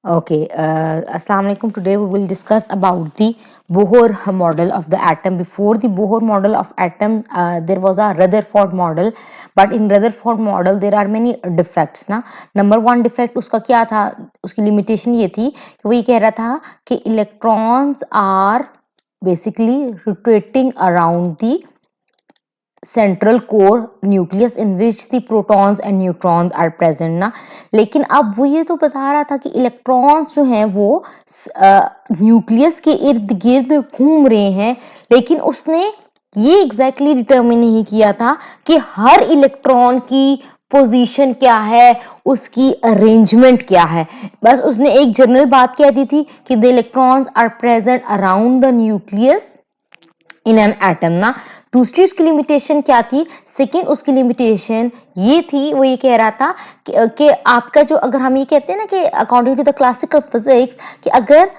Okay, Assalamu alaikum. Today we will discuss about the Bohr model of the atom. Before the Bohr model of atoms, there was a Rutherford model, but in Rutherford model there are many defects ना. Number one defect उसका क्या था? उसकी limitation ये थी कि वो ये कह रहा था कि electrons are basically rotating around the central core nucleus in which the protons and neutrons are present ना। लेकिन अब वो ये तो बता रहा था कि इलेक्ट्रॉन्स जो हैं वो न्यूक्लियस के इर्द गिर्द घूम रहे हैं, लेकिन उसने ये एग्जैक्टली डिटर्मिन नहीं किया था कि हर इलेक्ट्रॉन की पोजीशन क्या है, उसकी अरेंजमेंट क्या है। बस उसने एक जनरल बात कह दी थी कि the electrons are present around the nucleus in an atom ना। दूसरी उसकी लिमिटेशन क्या थी? सेकेंड उसकी लिमिटेशन ये थी, वो ये कह रहा था कि आपका जो, अगर हम ये कहते हैं ना कि according to the classical physics, कि अगर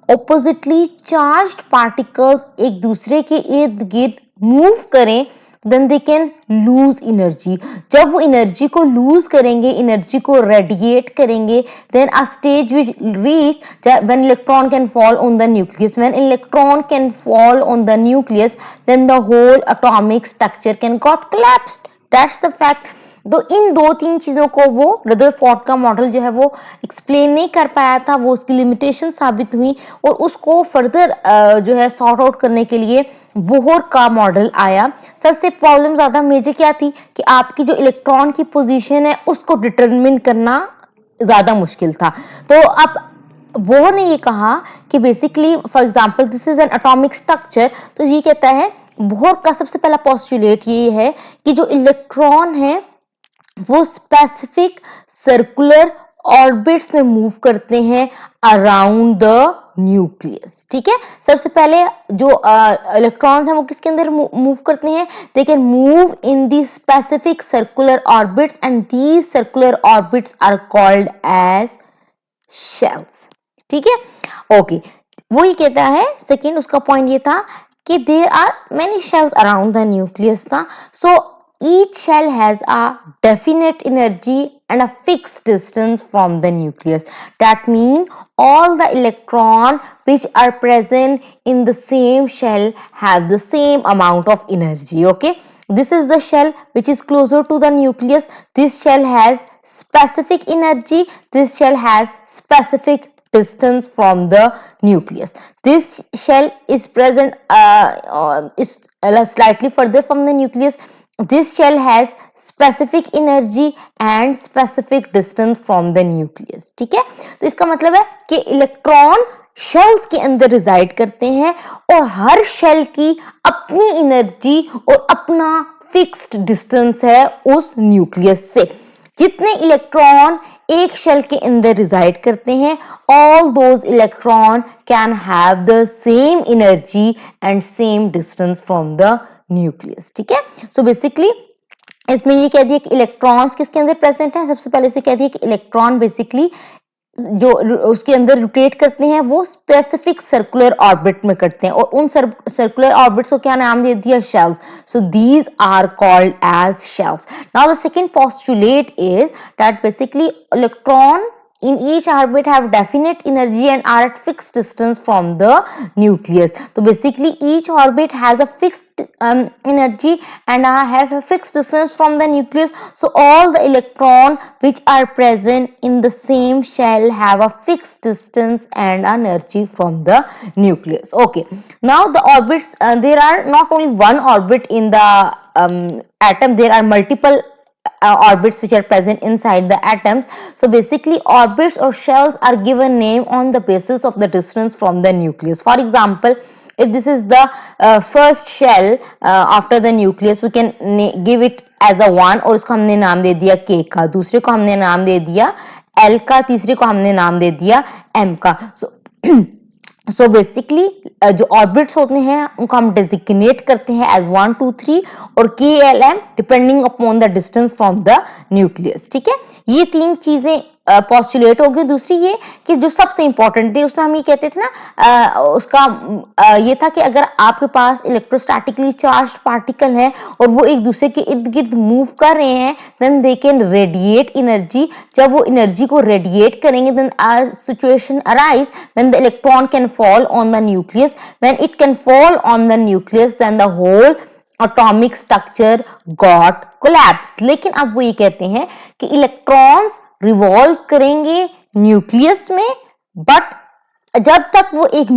ऑपोजिटली चार्ज्ड पार्टिकल्स एक दूसरे के इर्द गिर्द मूव करें then they can lose energy. जब वो एनर्जी को लूज करेंगे, एनर्जी को रेडिएट करेंगे, then a stage which reach when electron can fall on the nucleus. When electron can fall on the nucleus then the whole atomic structure can got collapsed. That's the fact. तो इन दो तीन चीजों को वो Rutherford का model जो है वो एक्सप्लेन नहीं कर पाया था, वो उसकी लिमिटेशन साबित हुई, और उसको फर्दर जो है सॉर्ट आउट करने के लिए बोहर का मॉडल आया। सबसे प्रॉब्लम ज्यादा मेजर क्या थी कि आपकी जो इलेक्ट्रॉन की पोजीशन है उसको डिटरमिन करना ज्यादा मुश्किल था। तो अब बोहर ने ये कहा कि basically for example this is an atomic structure. तो ये कहता है, बोहर का सबसे पहला पोस्टुलेट ये है कि जो इलेक्ट्रॉन है वो स्पेसिफिक सर्कुलर ऑर्बिट्स में मूव करते हैं अराउंड द न्यूक्लियस। ठीक है, सबसे पहले जो इलेक्ट्रॉन्स हैं वो किसके अंदर मूव करते हैं? They can move in the specific circular orbits and these circular orbits are called as shells. ठीक है, ओके। वो ये कहता है, सेकेंड उसका पॉइंट ये था कि there are many shells around the nucleus था। So each shell has a definite energy and a fixed distance from the nucleus. That means all the electrons which are present in the same shell have the same amount of energy. Okay, this is the shell which is closer to the nucleus. This shell has specific energy, this shell has specific distance from the nucleus. This shell is present is slightly further from the nucleus. This shell has specific energy and specific distance from the nucleus. ठीक है, तो इसका मतलब है कि electron shells के अंदर resided करते हैं और हर शेल की अपनी एनर्जी और अपना फिक्स्ड डिस्टेंस है उस न्यूक्लियस से। जितने इलेक्ट्रॉन एक शेल के अंदर रिजाइड करते हैं, all those electron can have the same energy and same distance from the nucleus. ठीक है, सो बेसिकली इसमें ये कह दिया कि इलेक्ट्रॉन्स किसके अंदर प्रेजेंट है। सबसे पहले से कह दिया कि इलेक्ट्रॉन बेसिकली जो उसके अंदर रोटेट करते हैं वो स्पेसिफिक सर्कुलर ऑर्बिट में करते हैं, और उन सर्कुलर ऑर्बिट्स को क्या नाम दे दिया? Shells. So these are called as shells. Now the second postulate is that basically electron in each orbit have definite energy and are at fixed distance from the nucleus. So basically each orbit has a fixed energy and have a fixed distance from the nucleus. So all the electron which are present in the same shell have a fixed distance and energy from the nucleus. Okay, now the orbits, there are not only one orbit in the atom, there are multiple orbits which are present inside the atoms. So basically orbits or shells are given name on the basis of the distance from the nucleus. For example, if this is the first shell after the nucleus, we can give it as a 1 और उसको हमने नाम दे दिया K का, दूसरे को हमने नाम दे दिया L का, तीसरे को हमने नाम दे दिया M का। सो बेसिकली जो ऑर्बिट्स होते हैं उनको हम डेजिग्नेट करते हैं एज 1 2 3 और KLM depending upon the distance from the nucleus. ठीक है, ये तीन चीजें पॉस्टुलेट हो गई। दूसरी ये कि जो सबसे इंपॉर्टेंट थी उसमें हम ये कहते थे ना, उसका ये था कि अगर आपके पास इलेक्ट्रोस्टैटिकली चार्ज्ड पार्टिकल है और वो एक दूसरे के इर्द गिर्द मूव कर रहे हैं, then they can radiate energy. जब वो एनर्जी को रेडिएट करेंगे, then a situation arise when the electron can fall on the nucleus. When it can fall on the nucleus, then the whole atomic structure got collapse. लेकिन अब वो ये कहते हैं कि इलेक्ट्रॉन्स रिवॉल्व करेंगे न्यूक्लियस में, बट जब तक वो एक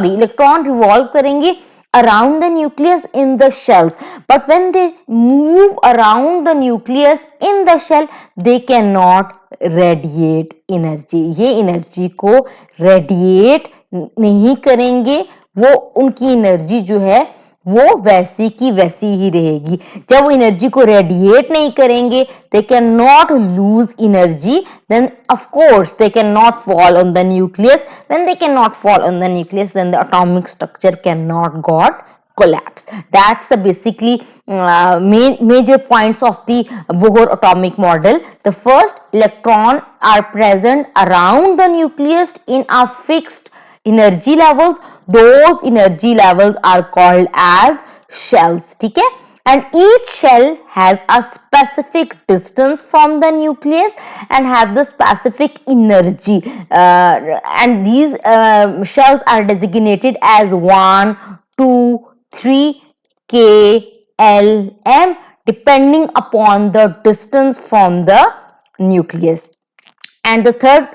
इलेक्ट्रॉन रिवॉल्व करेंगे around the nucleus in the shells, but when they move around the nucleus in the shell, they cannot radiate energy. ये एनर्जी को रेडिएट नहीं करेंगे, वो उनकी एनर्जी जो है वो वैसी की वैसी ही रहेगी। जब वो एनर्जी को रेडिएट नहीं करेंगे, they cannot lose energy, then of course they cannot fall on the nucleus. When they cannot fall on the nucleus, then the atomic structure cannot got collapse. That's the basically major points of the Bohr atomic model. The first, electron are present around the nucleus in a fixed energy levels. Those energy levels are called as shells. ठीक है, and each shell has a specific distance from the nucleus and have the specific energy, and these shells are designated as 1, 2, 3, K, L, M, depending upon the distance from the nucleus. And the third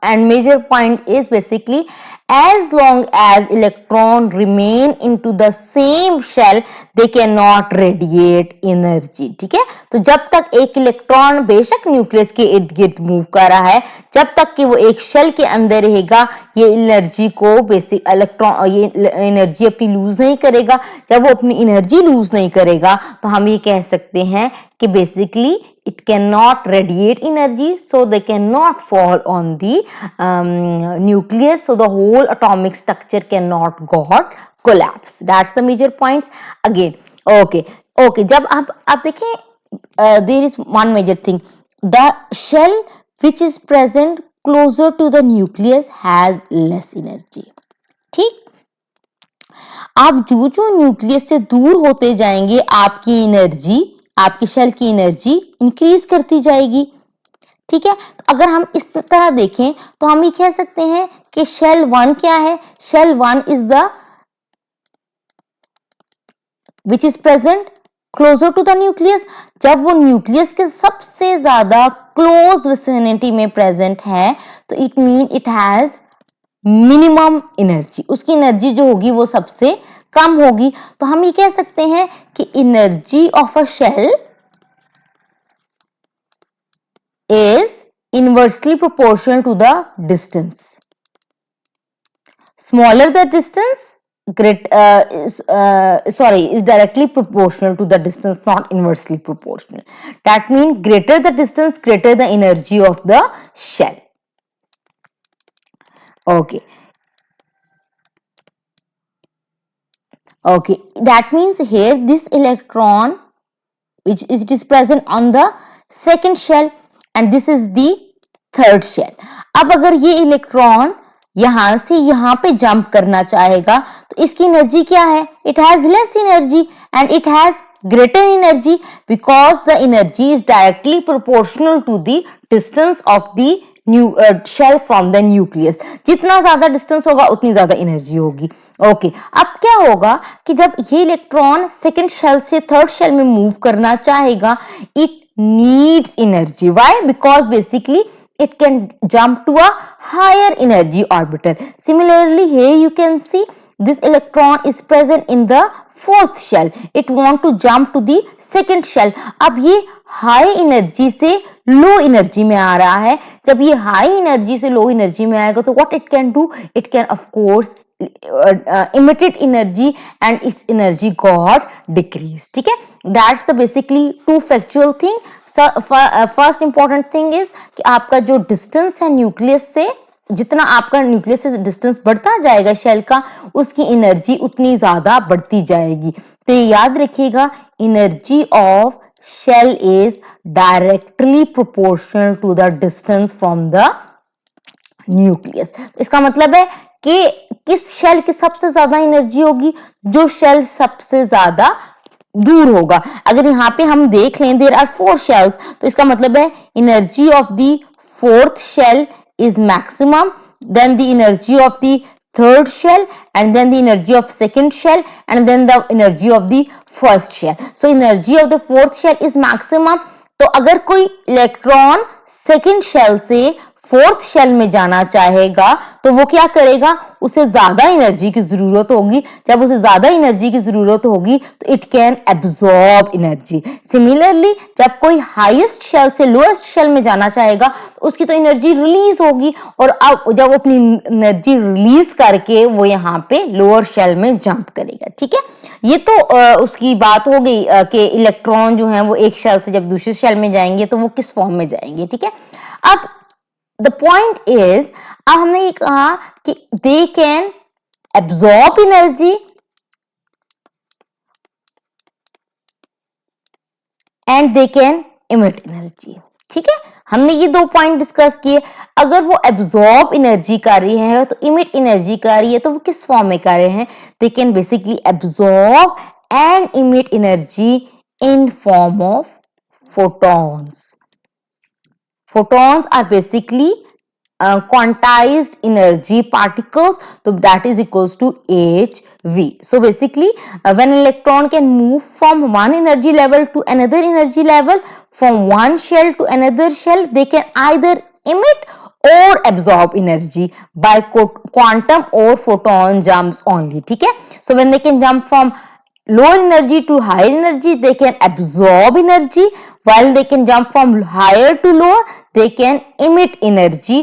and major point is basically, as long as electron remain into the same shell, they cannot radiate energy. ठीक है, तो जब तक एक electron बेशक nucleus के इर्द गिर्द मूव कर रहा है, जब तक कि वो एक शेल के अंदर रहेगा, ये एनर्जी को बेसिक इलेक्ट्रॉन ये एनर्जी अपनी लूज नहीं करेगा। जब वो अपनी एनर्जी लूज नहीं करेगा, तो हम ये कह सकते हैं कि basically it cannot radiate energy, so they cannot fall on the nucleus, so the whole atomic structure cannot got collapse. That's the major points again. Okay, जब आप देखें, there is one major thing, the shell which is present closer to the nucleus has less energy. ठीक, आप जो nucleus से दूर होते जाएंगे, आपकी एनर्जी, आपकी शेल की एनर्जी इंक्रीज करती जाएगी। ठीक है, तो अगर हम इस तरह देखें तो हम ये कह सकते हैं कि शेल 1 क्या है? Shell 1 is the which is present closer to the nucleus. जब वो न्यूक्लियस के सबसे ज्यादा क्लोज विसिनिटी में प्रेजेंट है, तो it mean it has minimum energy, उसकी एनर्जी जो होगी वो सबसे कम होगी। तो हम ये कह सकते हैं कि energy of a shell is inversely proportional to the distance. Smaller the distance, is directly proportional to the distance, not inversely proportional. That means greater the distance, greater the energy of the shell. Okay, that means here this electron which is present on the second shell and this is the third shell. अब अगर ये electron यहां से यहां पे jump करना चाहेगा, तो इसकी एनर्जी क्या है? It has less energy and it has greater energy because the energy is directly proportional to the distance of the shell from the nucleus. जितना ज्यादा डिस्टेंस होगा उतनी ज्यादा एनर्जी होगी। ओके, अब क्या होगा कि जब ये इलेक्ट्रॉन सेकंड शेल से थर्ड शेल में मूव करना चाहेगा, it needs energy. Why? Because basically it can jump to a higher energy orbital. Similarly, here you can see this electron is present in the fourth shell. It want to jump to the second shell. अब ये high energy से low energy में आ रहा है। जब ये high energy से low energy में आएगा, तो what it can do? It can of course emitted energy and its energy got decreased. ठीक है, that's the basically two factual thing. So first important thing is कि आपका जो distance है न्यूक्लियस से, जितना आपका न्यूक्लियस से डिस्टेंस बढ़ता जाएगा शेल का, उसकी एनर्जी उतनी ज्यादा बढ़ती जाएगी। तो याद रखिएगा, energy of shell is directly proportional to the distance from the nucleus. तो इसका मतलब है कि किस शेल की सबसे ज्यादा एनर्जी होगी, जो शेल सबसे ज्यादा दूर होगा। अगर यहाँ पे हम देख लें देयर आर 4 शेल्स, तो इसका मतलब है energy of the fourth shell is maximum, then the energy of the third shell, and then the energy of second shell, and then the energy of the first shell. So energy of the fourth shell is maximum. तो अगर कोई electron second shell से fourth shell में जाना चाहेगा तो वो क्या करेगा, उसे ज्यादा एनर्जी की जरूरत होगी। जब उसे ज्यादा एनर्जी की जरूरत होगी तो it can absorb energy. Similarly जब कोई हाईएस्ट शेल से लोएस्ट शेल में जाना चाहेगा तो उसकी तो एनर्जी रिलीज होगी, और अब जब अपनी एनर्जी रिलीज करके वो यहाँ पे लोअर शेल में जंप करेगा। ठीक है, ये तो उसकी बात हो गई कि इलेक्ट्रॉन जो है वो एक शेल से जब दूसरे शेल में जाएंगे तो वो किस फॉर्म में जाएंगे। ठीक है, अब द पॉइंट इज, अब हमने ये कहा कि they can absorb energy and they can emit energy. ठीक है, हमने ये 2 पॉइंट डिस्कस किए। अगर वो एब्जॉर्ब एनर्जी कर रही है तो इमिट एनर्जी कर रही है, तो वो किस फॉर्म में कर रहे हैं, they can basically absorb and emit energy in form of photons. Photons are basically quantized energy particles, so that is equals to hv. So basically when an electron can move from one energy level to another energy level, from one shell to another shell, they can either emit or absorb energy by quantum or photon jumps only. ठीक है, so when they can jump from low energy to higher energy, they can absorb energy, while they can jump from higher to lower, they can emit energy.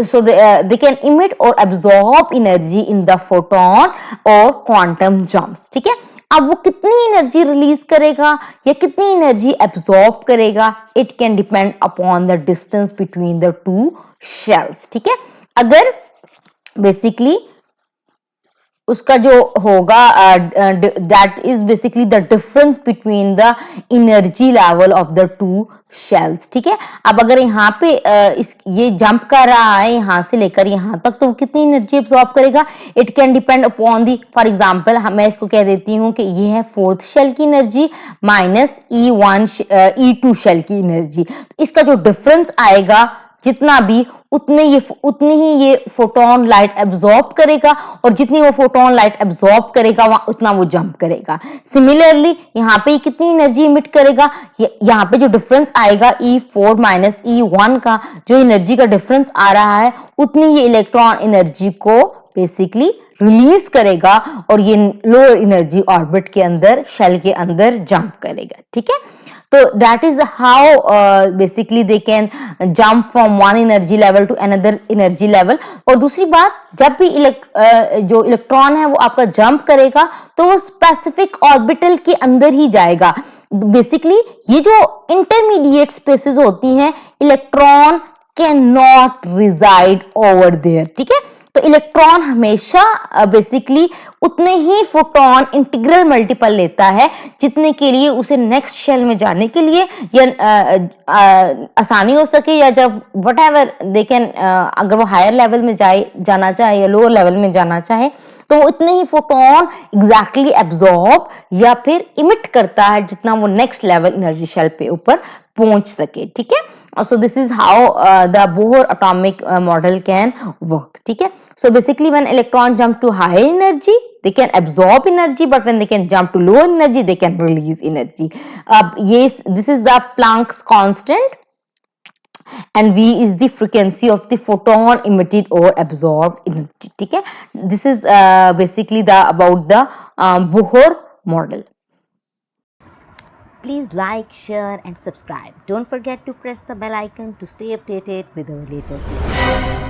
So they can emit or absorb energy in the photon or quantum jumps. ठीक है, अब वो कितनी energy release करेगा या कितनी energy absorb करेगा, it can depend upon the distance between the two shells. ठीक है, अगर बेसिकली उसका जो होगा that is basically the difference between the energy level of the two shells. ठीक है, अब अगर यहाँ पे ये जंप कर रहा है यहाँ से लेकर यहाँ तक, तो वो कितनी एनर्जी एब्सॉर्ब करेगा, it can depend upon the, for example मैं इसको कह देती हूँ कि ये है फोर्थ शेल की एनर्जी माइनस E2 शेल की एनर्जी। इसका जो डिफरेंस आएगा जितना भी, उतनी ही ये फोटोन लाइट एब्सॉर्ब करेगा, और जितनी वो फोटोन लाइट एब्सॉर्ब करेगा उतना वो जंप करेगा। सिमिलरली यहाँ पे कितनी एनर्जी इमिट करेगा, यहाँ पे जो डिफरेंस आएगा E4 माइनस E1 का जो एनर्जी का डिफरेंस आ रहा है, उतनी ये इलेक्ट्रॉन एनर्जी को बेसिकली रिलीज करेगा और ये लोअर एनर्जी ऑर्बिट के अंदर, शेल के अंदर जंप करेगा। ठीक है, तो that is how basically they can jump from one energy level to another energy level. और दूसरी बात, जब भी जो इलेक्ट्रॉन है वो आपका जंप करेगा तो वो स्पेसिफिक ऑर्बिटल के अंदर ही जाएगा। बेसिकली ये जो इंटरमीडिएट स्पेसेस होती हैं, electron can not reside over there. ठीक है, तो इलेक्ट्रॉन हमेशा बेसिकली उतने ही फोटोन इंटीग्रल मल्टीपल लेता है जितने के लिए उसे नेक्स्ट शेल में जाने के लिए या आसानी हो सके, या जब वट एवर दे कैन, अगर वो हायर लेवल में जाना चाहे या लोअर लेवल में जाना चाहे, तो वो इतने ही फोटोन एग्जैक्टली एब्जॉर्ब या फिर इमिट करता है जितना वो नेक्स्ट लेवल एनर्जी शेल पे ऊपर पहुंच सके। ठीक है, so this is how the Bohr atomic model can work. ठीक है, so basically when electron jump to high energy they can absorb energy, but when they can jump to low energy they can release energy. Yes, this is the Planck's constant, and V is the frequency of the photon emitted or absorbed energy. ठीक है, this is basically the about the Bohr model. Please like, share and subscribe. Don't forget to press the bell icon to stay updated with our latest videos.